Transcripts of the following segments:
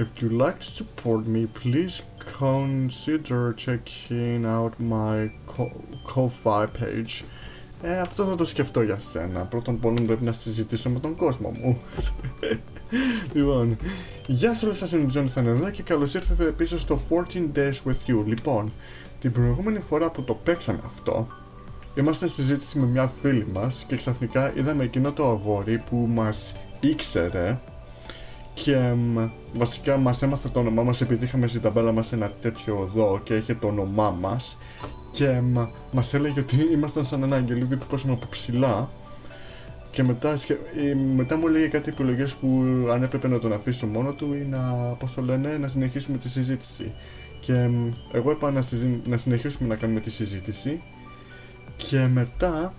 If you'd like to support me, please consider checking out my Ko-Fi page. Αυτό θα το σκεφτώ για σένα. Πρώτον πόλων πρέπει να συζητήσω με τον κόσμο μου. Λοιπόν, γεια σας όλους σας, είναι ο JohnyThan εδώ και καλώς ήρθατε πίσω στο 14 Days With You. Λοιπόν, την προηγούμενη φορά που το παίξαμε αυτό, είμαστε στη συζήτηση με μια φίλη μας και ξαφνικά είδαμε εκείνο το αγόρι που μας ήξερε και βασικά μας έμαθε το όνομά μας επειδή είχαμε στην ταμπέλα μας ένα τέτοιο οδό και είχε το όνομά μας και μας έλεγε ότι ήμασταν σαν ένα αγγελίδι που πέσαμε από ψηλά και μετά μου έλεγε κάτι επιλογές που αν έπρεπε να τον αφήσω μόνο του ή να συνεχίσουμε τη συζήτηση και εγώ είπα να συνεχίσουμε να κάνουμε τη συζήτηση και μετά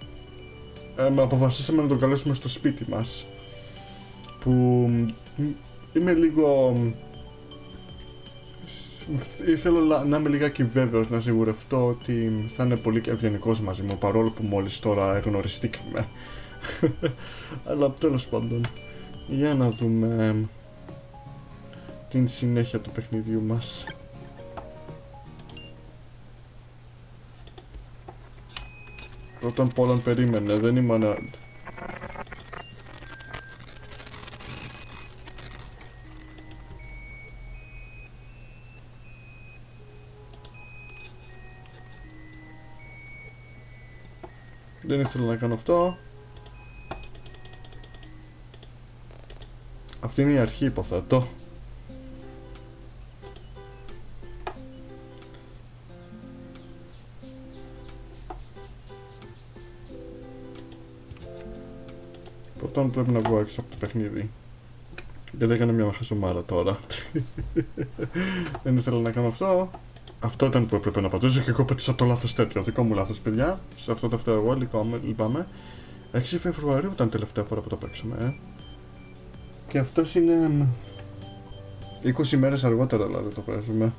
αποφασίσαμε να τον καλέσουμε στο σπίτι μας που είμαι λίγο... Ήθελα να είμαι λιγάκι βέβαιος, να σιγουρευτώ ότι θα είναι πολύ ευγενικός μαζί μου παρόλο που μόλις τώρα γνωριστήκαμε. Αλλά τέλος πάντων, για να δούμε την συνέχεια του παιχνιδιού μας. Πρώτον πόλον περίμενε, δεν ήμουν... Δεν ήθελα να κάνω αυτό. Αυτή είναι η αρχή, υποθέτω. Πρώτον πρέπει να βγω έξω από το παιχνίδι. Γιατί έκανε μια χασομάρα τώρα. Δεν ήθελα να κάνω αυτό. Αυτό ήταν που έπρεπε να πατήσω και εγώ πέτυσα το λάθος τέτοιο. Δικό μου λάθος, παιδιά. Σε αυτό το φταίω εγώ, λυπάμαι. 6 Φεβρουαρίου ήταν τελευταία φορά που το παίξαμε, Και αυτός είναι 20 μέρες αργότερα, δηλαδή το παίζουμε.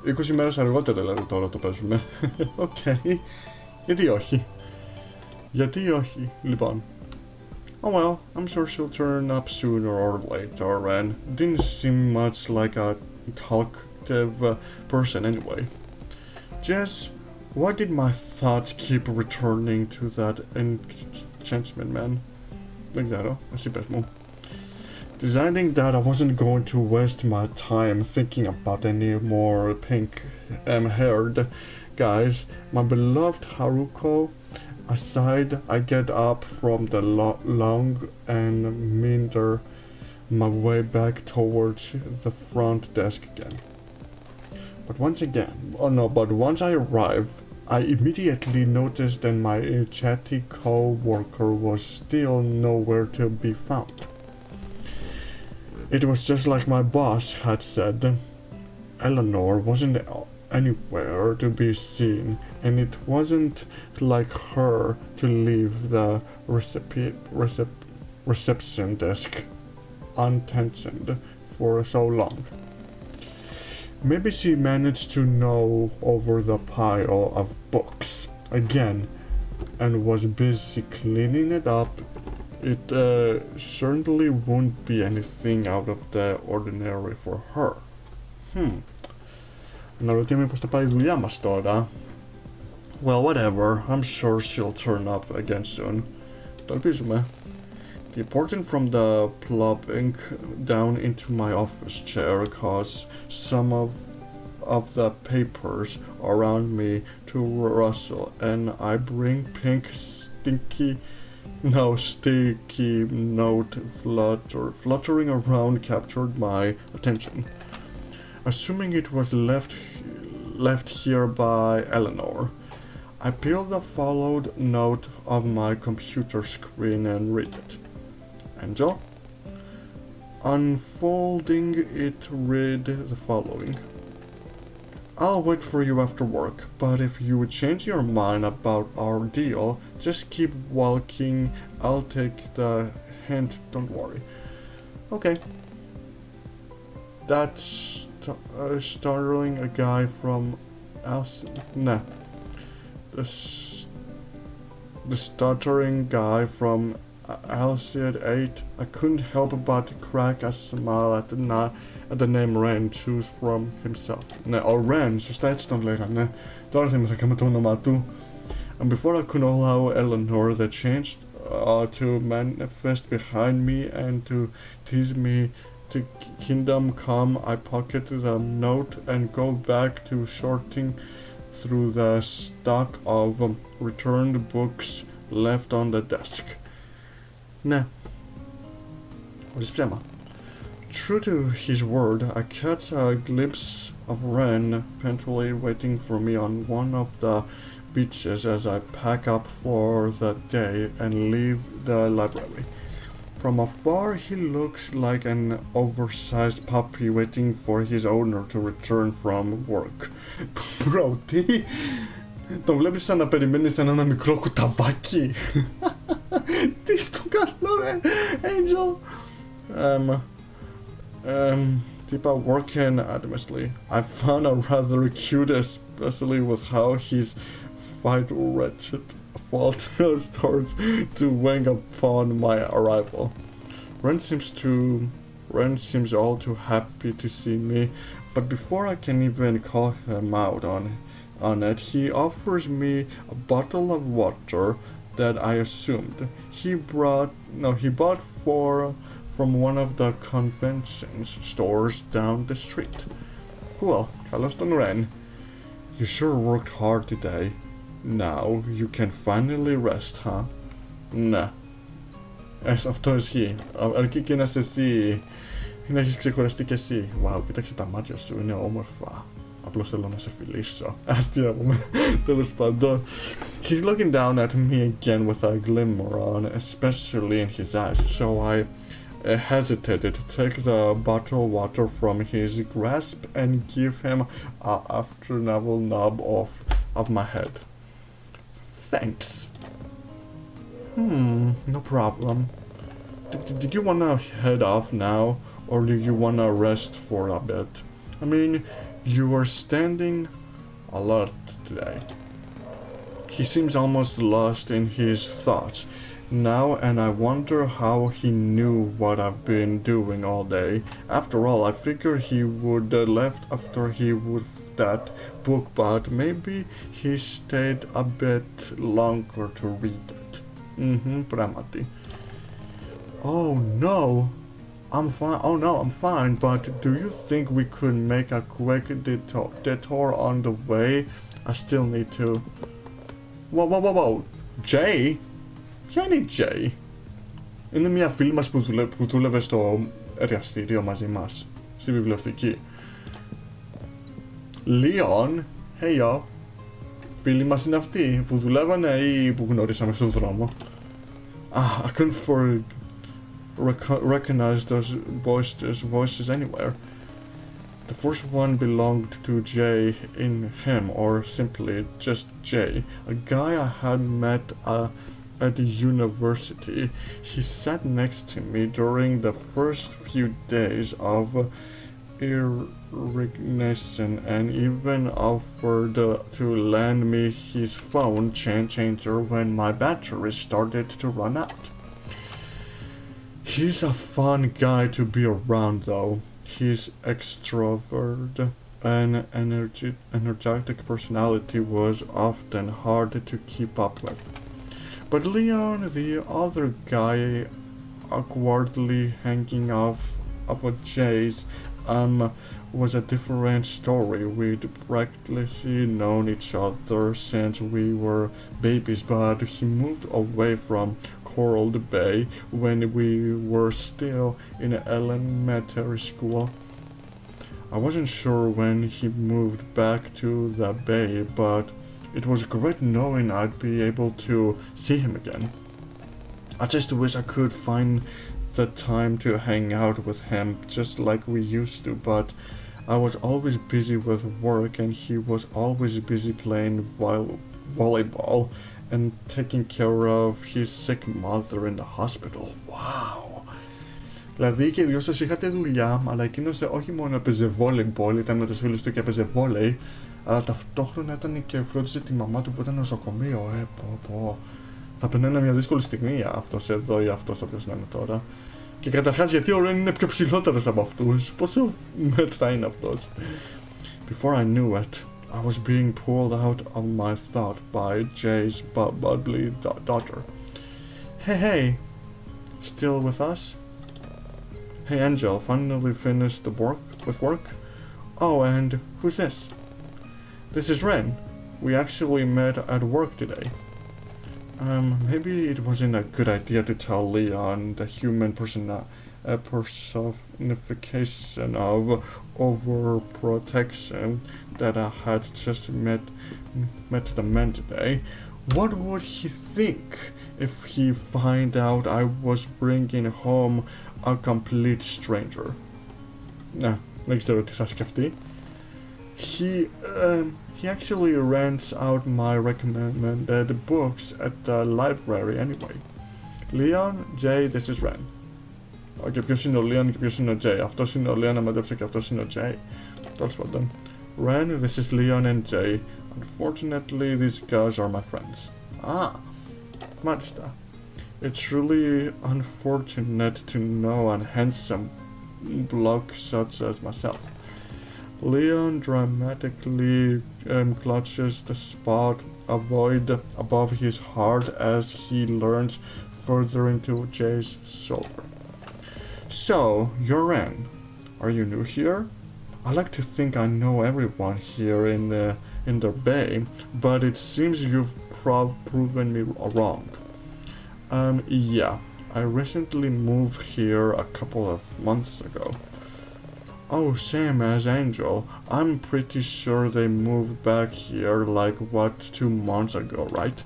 20 μέρες αργότερα, δηλαδή τώρα το παίζουμε. Οκ. Γιατί όχι. Γιατί όχι. Λοιπόν. Oh well, I'm sure she'll turn up sooner or later, and didn't seem much like a talkative person anyway. Jess, why did my thoughts keep returning to that enchantment man? Δεν ξέρω, εσύ πες μου. Deciding that I wasn't going to waste my time thinking about any more pink-haired guys, my beloved Haruko, aside, I get up from the lounge and meander my way back towards the front desk again. But once I arrive, I immediately notice that my chatty co-worker was still nowhere to be found. It was just like my boss had said. Eleanor wasn't anywhere to be seen, and it wasn't like her to leave the reception desk unattended for so long. Maybe she managed to know over the pile of books again and was busy cleaning it up. It certainly won't be anything out of the ordinary for her. Να ρωτήσουμε πως θα πάει η δουλειά μας τώρα. Well, whatever. I'm sure she'll turn up again soon. Το ελπίζουμε. Departing from the plopping down into my office chair caused some of the papers around me to rustle, and I bring pink sticky note fluttering around captured my attention. Assuming it was left here by Eleanor, I peel the followed note of my computer screen and read it. Angel? Unfolding it, read the following. I'll wait for you after work, but if you change your mind about our deal, just keep walking. I'll take the hint, don't worry. Okay. That's startling a guy from the stuttering guy from Alcide ate, I couldn't help but crack a smile at the name Ren chose from himself. Ναι, ο Ren, σωστά έτσι τον λέγανε. Τώρα θυμήθηκα με το όνομα του. And before I could allow Eleanor the chance to manifest behind me and to tease me to kingdom come, I pocket the note and go back to sorting through the stock of returned books left on the desk. Ναι, χωρίς ψέμα. True to his word, I catch a glimpse of Ren mentally waiting for me on one of the beaches as I pack up for the day and leave the library. From afar, he looks like an oversized puppy waiting for his owner to return from work. Bro, τι? Τον βλέπεις σαν να περιμένεις ένα μικρό κουταβάκι. Τι στο καλό ρε, Angel. Είπα working adamantly. I found a rather cute, especially with how his fight wretched fault starts to wane upon my arrival. Ren seems all too happy to see me, but before I can even call him out on it, he offers me a bottle of water that I assumed he bought from one of the convention stores down the street. Well, καλώς τον Ren. You sure worked hard today. Now you can finally rest, huh? Ναι. Αυτό ισχύει. Αρκεί και να είσαι εσύ, να έχεις ξεκουραστεί κι εσύ. Wow, κοίταξε τα μάτια σου, είναι όμορφα. Απλώς θέλω να σε φιλήσω. Αστεία πούμε. Τέλος πάντων. He's looking down at me again with a glimmer on, especially in his eyes, so I hesitated to take the bottled water from his grasp and give him an after-navel nub of my head. Thanks. No problem. Did you wanna head off now, or do you wanna rest for a bit? I mean, you were standing a lot today. He seems almost lost in his thoughts now, and I wonder how he knew what I've been doing all day. After all, I figured he would left after he would that book, but maybe he stayed a bit longer to read it. Πράγματι. Oh no, I'm fine. Oh no, I'm fine, but do you think we could make a quick detour on the way? I still need to... Whoa. Jay? Ποια είναι η Jay? Είναι μια φίλη μας που δούλευε στο εργαστήριο μαζί μας, στη βιβλιοθήκη. Leon? Hey yo. Φίλοι μας είναι αυτοί που δουλεύανε ή που γνωρίσαμε στον δρόμο? I couldn't recognize those voices anywhere. The first one belonged to Jay in him, or simply just Jay, a guy I had met at the university. He sat next to me during the first few days of irrigation and even offered to lend me his phone changer when my battery started to run out. He's a fun guy to be around though. His extrovert and energetic personality was often hard to keep up with. But Leon, the other guy awkwardly hanging off of a Jay's, was a different story. We'd practically known each other since we were babies, but he moved away from Coral Bay when we were still in elementary school. I wasn't sure when he moved back to the Bay, but it was great knowing I'd be able to see him again. I just wish I could find the time to hang out with him just like we used to, but I was always busy with work and he was always busy playing volleyball and taking care of his sick mother in the hospital. Wow! Δηλαδή και οι δυο σας είχατε δουλειά, αλλά εκείνος όχι μόνο έπαιζε volleyball, ήταν με τους φίλους του και έπαιζε volley, αλλά ταυτόχρονα ήταν και φρόντιζε τη μαμά του που ήταν νοσοκομείο. Θα περνάει μια δύσκολη στιγμή αυτός εδώ ή αυτός όποιος να είναι τώρα. Και καταρχάς γιατί ο Ren είναι πιο ψηλότερος από αυτούς. Πόσο μέτρα είναι αυτός. Before I knew it, I was being pulled out of my thought by Jay's bubbly daughter. Hey, still with us? Hey Angel, finally finished with work? Oh, and who's this? This is Ren. We actually met at work today. Maybe it wasn't a good idea to tell Leon the human personification of overprotection that I had just met the man today. What would he think if he find out I was bringing home a complete stranger? Δεν ξέρω τι θα σκεφτεί. He actually rents out my recommended books at the library anyway. Leon, Jay, this is Ren. Και ποιος είναι ο Leon και ποιος είναι ο Jay. Αυτός είναι ο Leon, να μαντέψω και αυτός είναι ο Jay. Τέλος πάντων. Ren, this is Leon and Jay. Unfortunately, these guys are my friends. Μάλιστα. It's really unfortunate to know a handsome bloke such as myself. Leon dramatically clutches the spot above his heart as he leans further into Jay's shoulder. So, you're Ren. Are you new here? I like to think I know everyone here in the bay, but it seems you've proven me wrong. Yeah. I recently moved here a couple of months ago. Oh, same as Angel. I'm pretty sure they moved back here like, 2 months ago, right?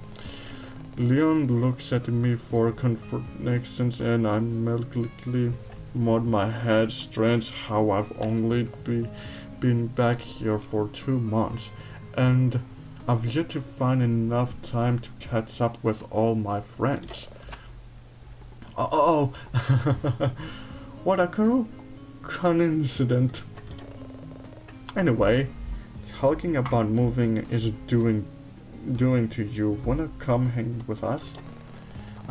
Leon looks at me for confirmation and I mechanically nod my head. Strange how I've only been back here for 2 months, and I've yet to find enough time to catch up with all my friends. Oh, what a coincidence. Anyway, talking about moving is doing to you. Wanna come hang with us?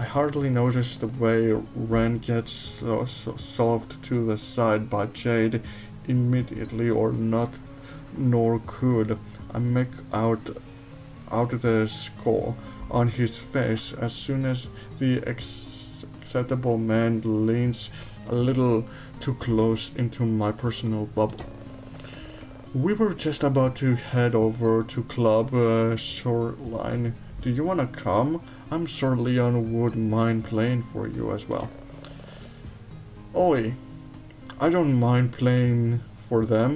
I hardly noticed the way Ren gets shoved to the side by Jade immediately, or not, nor could I make out the skull on his face as soon as the excitable man leans a little too close into my personal bubble. We were just about to head over to Club Shoreline. Do you wanna come? I'm sure Leon would mind playing for you as well. Oi, I don't mind playing for them,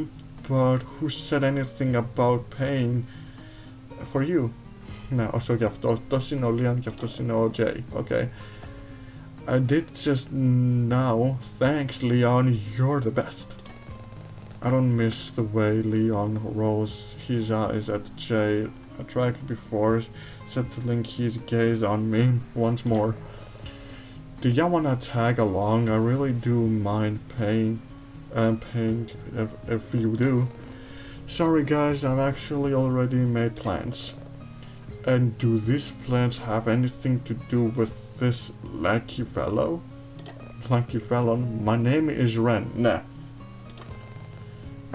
but who said anything about paying for you? Ναι, όσο και αυτός είναι ο Leon και αυτός είναι ο Jay, okay. I did just now. Thanks, Leon, you're the best. I don't miss the way Leon rolls his eyes at Jay, attracted before settling his gaze on me once more. Do ya wanna tag along? I really do mind paying if you do. Sorry guys, I've actually already made plans. And do these plans have anything to do with this lanky fellow? Lanky fellow? My name is Ren. Nah.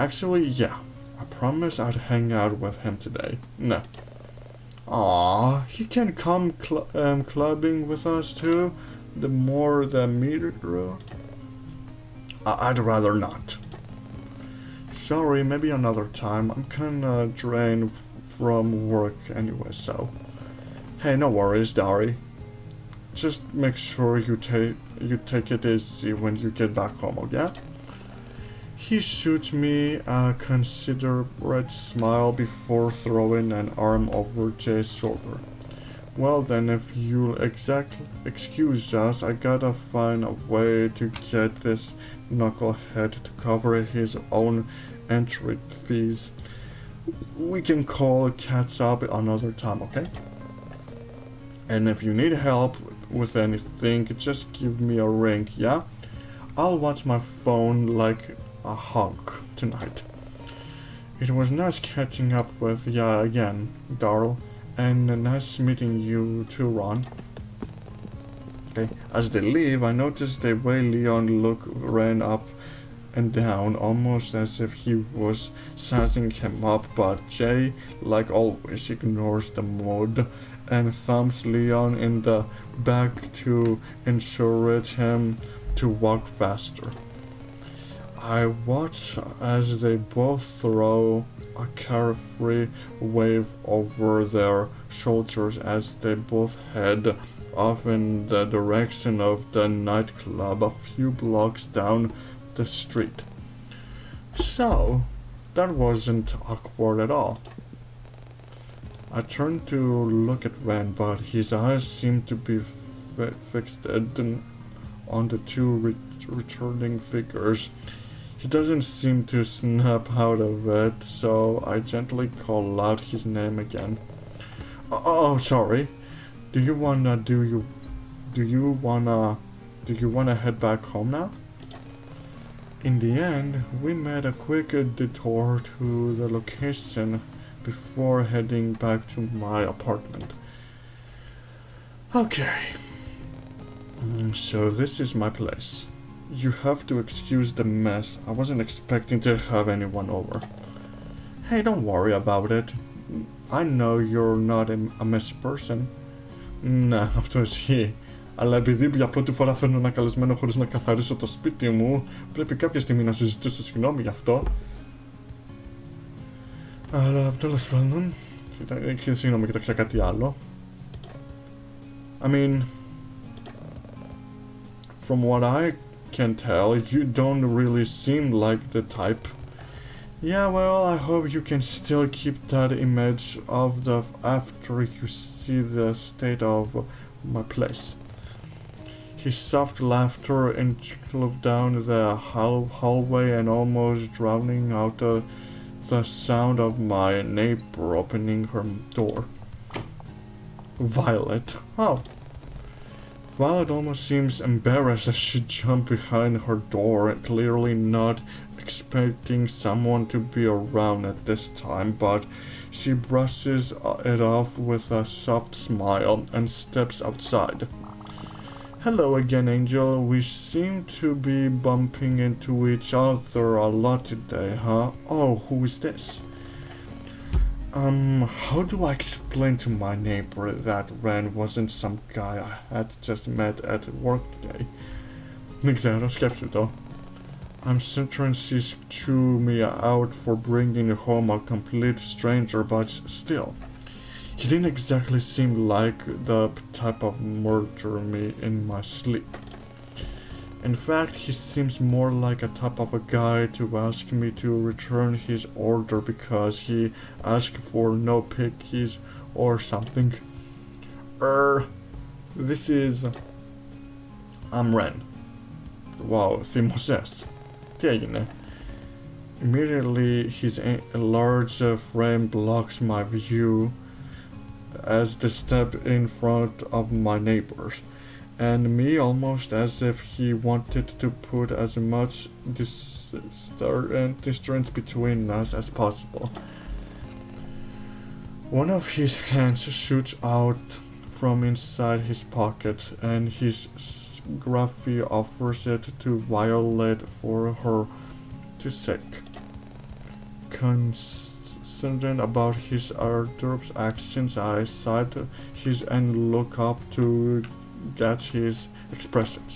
Actually, yeah. I promise I'd hang out with him today. Nah. Aww, he can come clubbing with us too. The more the merrier. I'd rather not. Sorry, maybe another time. I'm kinda drained from work anyway, so. Hey, no worries, Dari. Just make sure you take it easy when you get back home, okay? He shoots me a considerate smile before throwing an arm over Jay's shoulder. Well then, if you'll excuse us, I gotta find a way to get this knucklehead to cover his own entry fees. We can call catch up another time, okay? And if you need help with anything, just give me a ring, yeah? I'll watch my phone like a hawk tonight. It was nice catching up with ya again, Darl, and nice meeting you too, Ron. Okay. As they leave, I noticed the way Leon ran up and down, almost as if he was sizing him up, but Jay, like always, ignores the mood and thumps Leon in the back to encourage him to walk faster. I watch as they both throw a carefree wave over their shoulders as they both head off in the direction of the nightclub a few blocks down the street. So, that wasn't awkward at all. I turned to look at Ren, but his eyes seemed to be fixed on the two returning figures. He doesn't seem to snap out of it, so I gently call out his name again. Oh, sorry. Do you wanna head back home now? In the end, we made a quick detour to the location before heading back to my apartment. Okay. So this is my place. You have to excuse the mess. I wasn't expecting to have anyone over. Hey, don't worry about it. I know you're not a messy person. Ναι, αυτό ισχύει. Αλλά επειδή για πρώτη φορά φέρνω ένα καλεσμένο χωρίς να καθαρίσω το σπίτι μου, πρέπει κάποια στιγμή να σου ζητήσω συγγνώμη γι' αυτό. Αλλά τέλος πάντων, συγγνώμη, κοίταξα κάτι άλλο. I mean, from what I can tell, you don't really seem like the type. Yeah, well, I hope you can still keep that image of the after you see the state of my place. His soft laughter echoed down the hallway and almost drowning out the sound of my neighbor opening her door. Violet. Oh. Violet almost seems embarrassed as she jumped behind her door, clearly not expecting someone to be around at this time, but she brushes it off with a soft smile and steps outside. Hello again, Angel. We seem to be bumping into each other a lot today, huh? Oh, who is this? How do I explain to my neighbor that Ren wasn't some guy I had just met at work today? Δεν ξέρω, σκέψου το. I'm certain she's chew me out for bringing home a complete stranger, but still. He didn't exactly seem like the type of murder me in my sleep. In fact, he seems more like a type of a guy to ask me to return his order because he asked for no pickies or something. This is... I'm Ren. Wow, θυμώσες. Τι έγινε? Immediately, his large frame blocks my view as they step in front of my neighbors, and me almost as if he wanted to put as much distance between us as possible. One of his hands shoots out from inside his pocket, and his Gruffy offers it to Violet for her to take. Concerned about his other's actions, I side his and look up to get his expressions.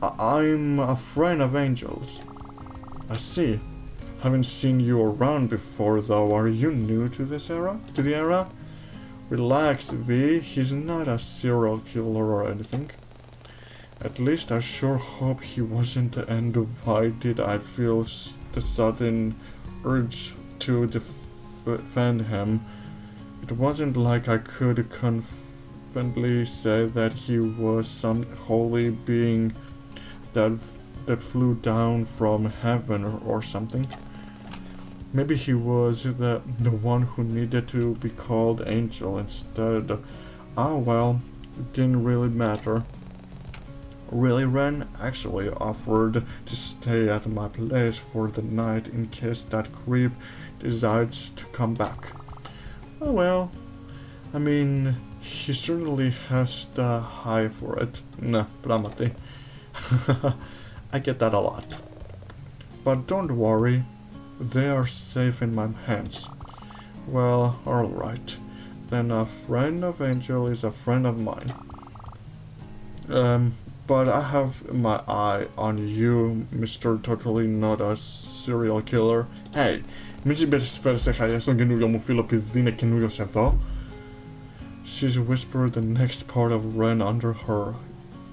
I'm a friend of Angel's. I see. Haven't seen you around before though. Are you new to this era? To the era? Relax, V. He's not a serial killer or anything. At least I sure hope he wasn't, and why did I feel the sudden urge to defend him? It wasn't like I could confidently say that he was some holy being that flew down from heaven or something. Maybe he was the one who needed to be called Angel instead. Ah well, it didn't really matter. Really, Ren actually offered to stay at my place for the night in case that creep decides to come back. Oh well, I mean, He certainly has the eye for it. Ναι, πράγματι. I get that a lot. But don't worry, they are safe in my hands. Well, alright. Then a friend of Angel is a friend of mine. But I have my eye on you, Mr. Totally Not a Serial Killer. Hey, μην συμπεριφέρεσαι σε χαλιά στον καινούριο μου φίλο επειδή είναι καινούριος εδώ. She's whispered the next part of Ren under her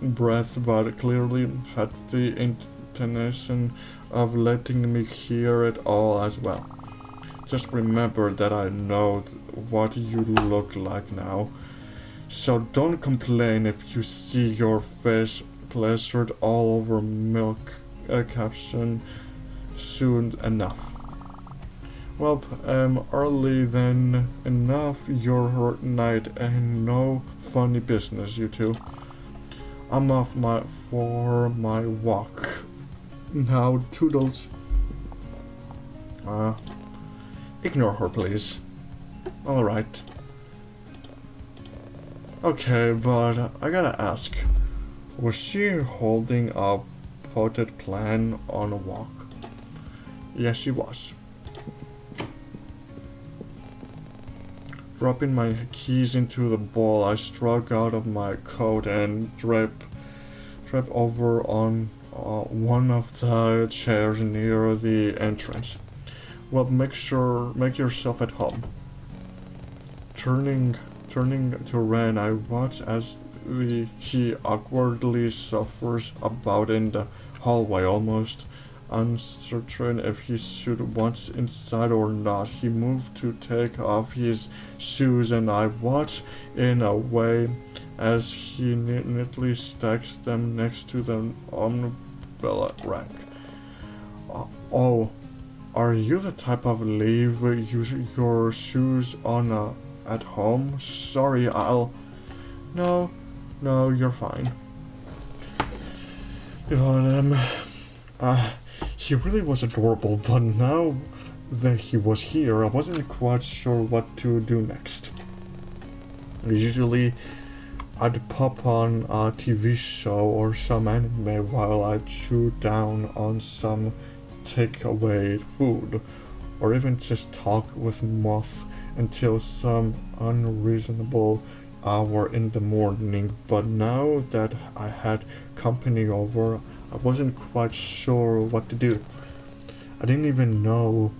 breath, but clearly had the intention of letting me hear it all as well. Just remember that I know what you look like now, so don't complain if you see your face plastered all over milk caption soon enough. Well, early then enough your night and no funny business, you two. I'm off for my walk. Now, toodles. Ignore her, please. Alright. Okay, but I gotta ask. Was she holding a potted plant on a walk? Yes, she was. Dropping my keys into the bowl, I struck out of my coat and draped over on one of the chairs near the entrance. Well, make yourself at home. Turning to Ren, I watch as he awkwardly suffers about in the hallway, almost uncertain if he should want inside or not. He moved to take off his shoes, and I watch in a way as he neatly stacks them next to the umbrella rack. Oh, are you the type of leave your shoes on at home? Sorry, No, you're fine. He really was adorable, but now that he was here, I wasn't quite sure what to do next. Usually, I'd pop on a TV show or some anime while I chew down on some takeaway food, or even just talk with Moth until some unreasonable hour in the morning. But now that I had company over, I wasn't quite sure what to do. I didn't even know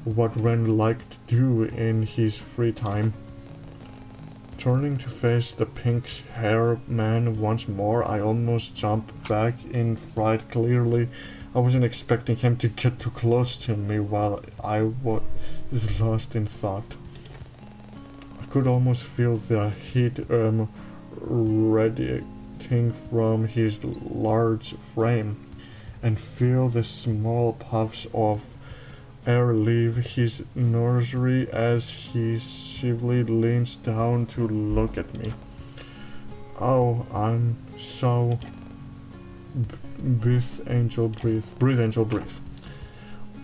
what Ren liked to do in his free time. Turning to face the pink-haired man once more, I almost jumped back in fright. Clearly, I wasn't expecting him to get too close to me while I was lost in thought. I could almost feel the heat radiating from his large frame, and feel the small puffs of air leave his nursery as he shyly leans down to look at me. Oh, I'm so... Breathe, Angel, breathe. Breathe, Angel, breathe.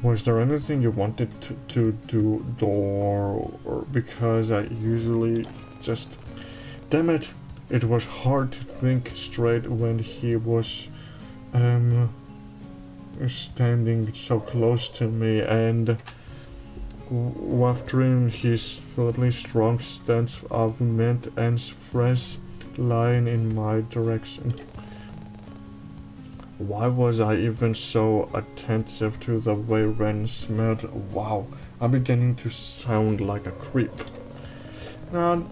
Was there anything you wanted to do, or because I usually just... Damn it! It was hard to think straight when he was standing so close to me and wafting his fairly strong stance of mint and fresh line in my direction. Why was I even so attentive to the way Ren smelled? Wow, I'm beginning to sound like a creep. Now,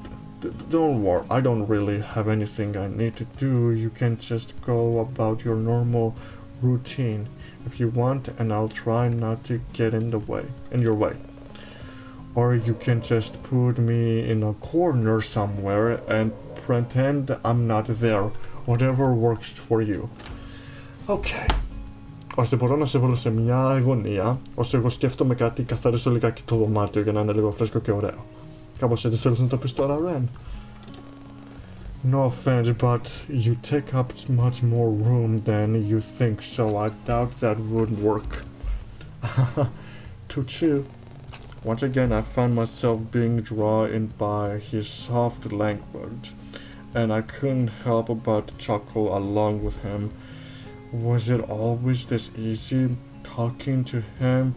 don't worry, I don't really have anything I need to do. You can just go about your normal routine if you want, and I'll try not to get in your way. Or you can just put me in a corner somewhere and pretend I'm not there. Whatever works for you. Okay. Ώστε μπορώ να σε βάλω σε μια γωνία, ώστε εγώ σκέφτομαι κάτι, καθαρίσω λιγάκι το δωμάτιο για να είναι λίγο φρέσκο και ωραίο. Κάπως έτσι θέλεις να το πεις τώρα, Ren? No offense, but you take up much more room than you think, so I doubt that would work. To chill. Once again, I found myself being drawn by his soft language, and I couldn't help but chuckle along with him. Was it always this easy talking to him?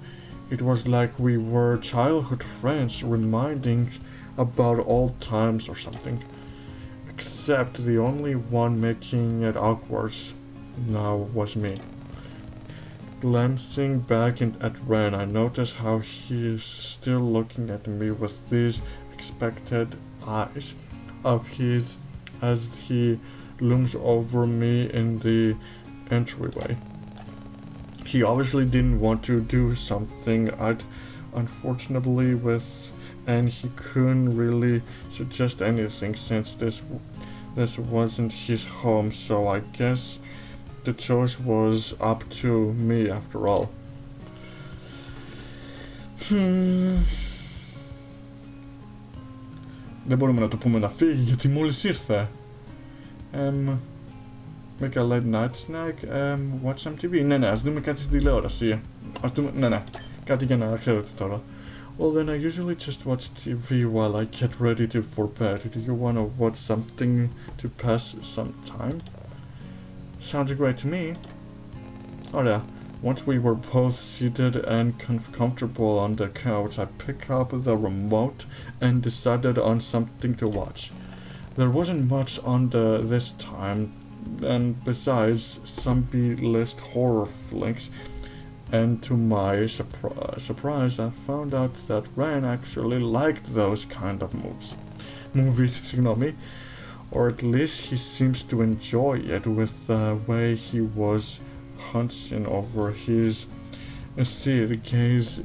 It was like we were childhood friends reminding about old times or something. Except the only one making it awkward now was me. Glancing back at Ren, I noticed how he is still looking at me with these expectant eyes of his as he looms over me in the entryway. He obviously didn't want to do something I'd unfortunately with, and he couldn't really suggest anything since this wasn't his home, so I guess the choice was up to me after all. Δεν μπορούμε να το πούμε να φύγει γιατί μόλις ήρθε. Make a late night snack, watch some TV. Ναι, ας δούμε κάτι στην τηλεόραση. Ας δούμε, ναι, κάτι για να ξέρετε τώρα. Well then I usually just watch TV while I get ready for bed. Do you wanna watch something to pass some time? Sounds great to me. Ωραία. Once we were both seated and comfortable on the couch, I picked up the remote and decided on something to watch. There wasn't much on this time, and besides some B-list horror flicks, and to my surprise I found out that Ren actually liked those kind of movies, signomi, or at least he seems to enjoy it with the way he was hunching over his seat, gaze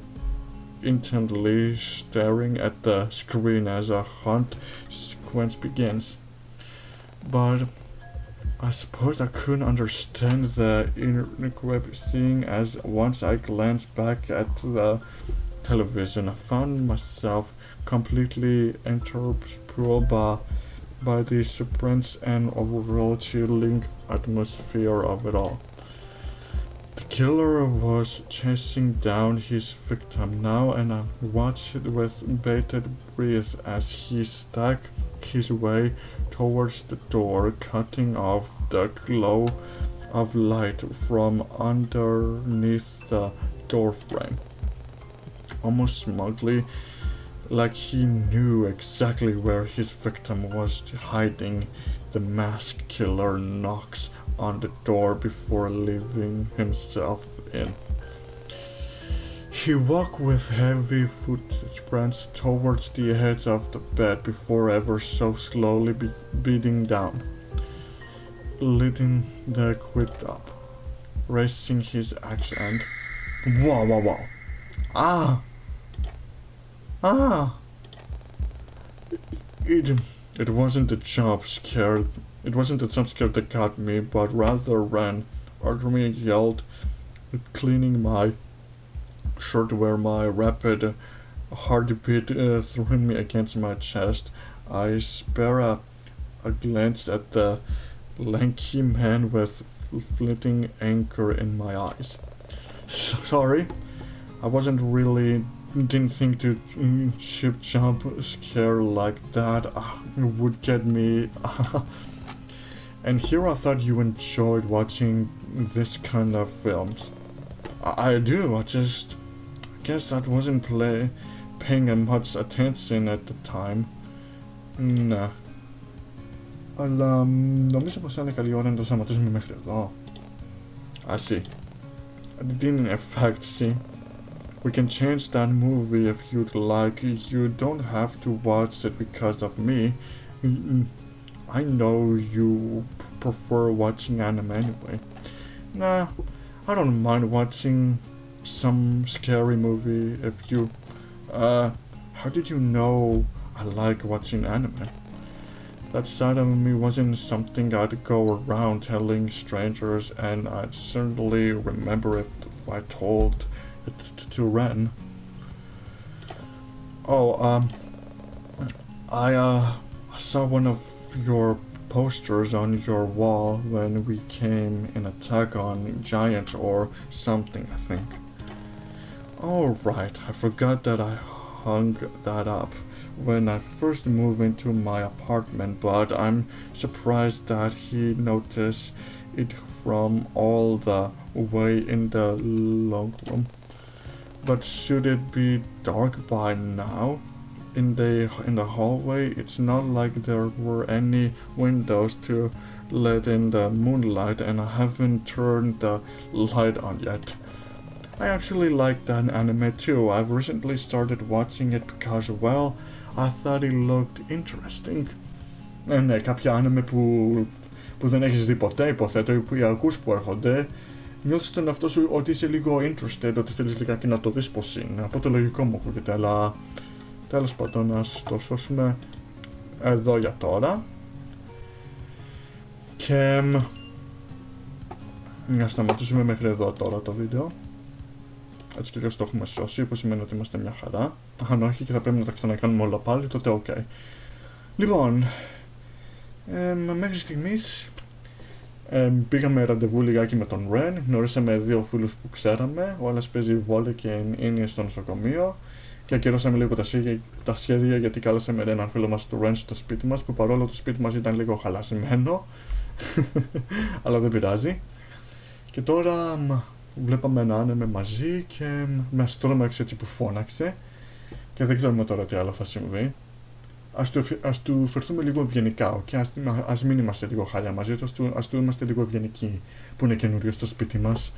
intently staring at the screen as a hunt sequence begins. But I suppose I couldn't understand the inquiry, seeing as once I glanced back at the television, I found myself completely enthralled by the suspense and overall chilling atmosphere of it all. The killer was chasing down his victim now, and I watched with bated breath as he stalked his way towards the door, cutting off the glow of light from underneath the doorframe. Almost smugly, like he knew exactly where his victim was hiding, the masked killer knocks on the door before leaving himself in. He walked with heavy footprints towards the edge of the bed before ever so slowly beating down, leading the quid up, raising his axe and wow. It wasn't the jump scare. It wasn't the jump scare that got me, but rather Ren, after me yelled, cleaning my shirt where my rapid heartbeat threw me against my chest. I spare a glance at the lanky man with flitting anger in my eyes. Sorry, I didn't think to cheap jump scare like that would get me. And here I thought you enjoyed watching this kind of films. I do, I guess I wasn't paying much attention at the time. Ναι. Αλλά νομίζω πως είναι καλή ώρα να το σταματήσουμε μέχρι εδώ. I see. I didn't in fact see. We can change that movie if you'd like. You don't have to watch it because of me. I know you prefer watching anime anyway. Nah, I don't mind watching some scary movie if you... how did you know I like watching anime? That side of me wasn't something I'd go around telling strangers, and I'd certainly remember if I told it to Ren. I saw one of your posters on your wall when we came in Attack on Giants or something, I think. Oh right, I forgot that I hung that up when I first moved into my apartment, but I'm surprised that he noticed it from all the way in the long room. But should it be dark by now? In the hallway, it's not like there were any windows to let in the moonlight, and I haven't turned the light on yet. I actually like that anime too. I've recently started watching it because, well, I thought it looked interesting. Ναι, κάποια anime που δεν έχεις δει ποτέ, υποθέτω, ή που ακούς που έρχονται, νιώθεις τον εαυτό σου ότι είσαι λίγο interested, ότι θέλεις λιγάκι να το δεις πως είναι. Από το λογικό μου ακούγεται, αλλά τέλος πάντων ας το σώσουμε εδώ για τώρα. Και να σταματήσουμε μέχρι εδώ τώρα το βίντεο. Έτσι και το έχουμε σώσει, που σημαίνει ότι είμαστε μια χαρά. Αν όχι και θα πρέπει να τα ξανακάνουμε όλα πάλι, τότε ok. Λοιπόν, μέχρι στιγμής πήγαμε ραντεβού λιγάκι με τον Ρεν, γνωρίσαμε δύο φίλους που ξέραμε, ο άλλος παίζει βόλε και είναι στο νοσοκομείο και ακυρώσαμε λίγο τα σχέδια γιατί κάλεσαμε έναν φίλο μας του Ρεν στο σπίτι μας, που παρόλο το σπίτι μας ήταν λίγο χαλασμένο αλλά δεν πειράζει. Και τώρα βλέπαμε ένα άνεμε μαζί και μας τρόμαξε έτσι που φώναξε και δεν ξέρουμε τώρα τι άλλο θα συμβεί. Ας του φερθούμε λίγο ευγενικά, okay? Ας μην είμαστε λίγο χάλια μαζί του, ας του είμαστε λίγο ευγενικοί που είναι καινούριο στο σπίτι μας.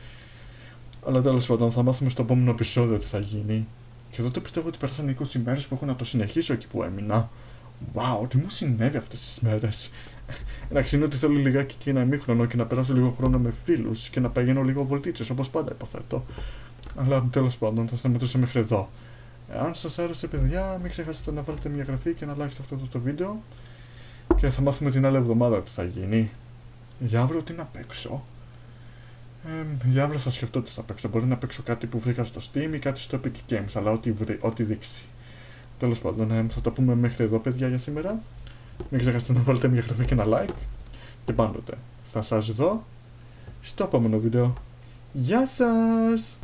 Αλλά τέλος πάντων θα μάθουμε στο επόμενο επεισόδιο τι θα γίνει. Και εδώ το πιστεύω ότι πέρασαν 20 μέρες που έχω να το συνεχίσω εκεί που έμεινα. Wow, τι μου συνέβη αυτές τις μέρες. Εντάξει, είναι ότι θέλω λιγάκι και ένα ημίχρονο και να περάσω λίγο χρόνο με φίλους και να πηγαίνω λίγο βολτίτσες, όπως πάντα υποθέτω. Αλλά τέλος πάντων θα σταματήσω μέχρι εδώ. Αν σας άρεσε παιδιά, μην ξεχάσετε να βάλετε μια εγγραφή και να like σε αυτό το βίντεο. Και θα μάθουμε την άλλη εβδομάδα τι θα γίνει. Για αύριο τι να παίξω. Για αύριο θα σκεφτώ τι θα παίξω. Μπορεί να παίξω κάτι που βρήκα στο Steam ή κάτι στο Epic Games, αλλά ό,τι δείξει. Τέλος πάντων, θα τα πούμε μέχρι εδώ παιδιά για σήμερα. Μην ξεχάσετε να βάλετε μια εγγραφή και ένα like. Και πάντοτε θα σας δω στο επόμενο βίντεο. Γεια σας!